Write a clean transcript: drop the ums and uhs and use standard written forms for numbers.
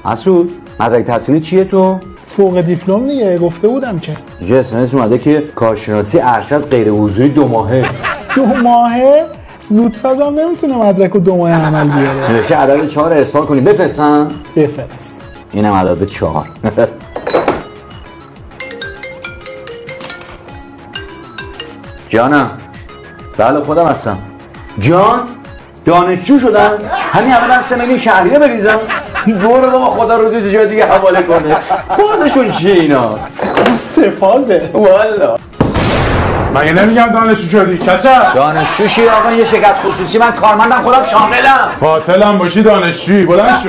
مسعود مدرک تحصیلی چیه تو؟ فوق دیپلم دیگه، گفته بودم که. اینجا اسمس اومده که کارشناسی ارشد غیر حضوری 2 ماهه. 2 ماهه؟ زودفزم نمیتونه مدرک رو 2 ماه عمل بیاره. نوشته عدد 4 ارسال کنی. بفرستم؟ بفرست. اینم عدد 4. جانم. بله خودم هستم. جان دانشجو شدم. همین اولا 3 میلیون شهریه بریزم. برو بابا خدا روزی جای دیگه حواله کنه. بازشون چیه اینا؟ سفازه والا مگه نمیگم دانشجو شدی کچل؟ دانشجو شی آقا، یه شرکت خصوصی، من کارمندم، خودم شاملم. قاتلم باشی دانشجویی. بلند شو.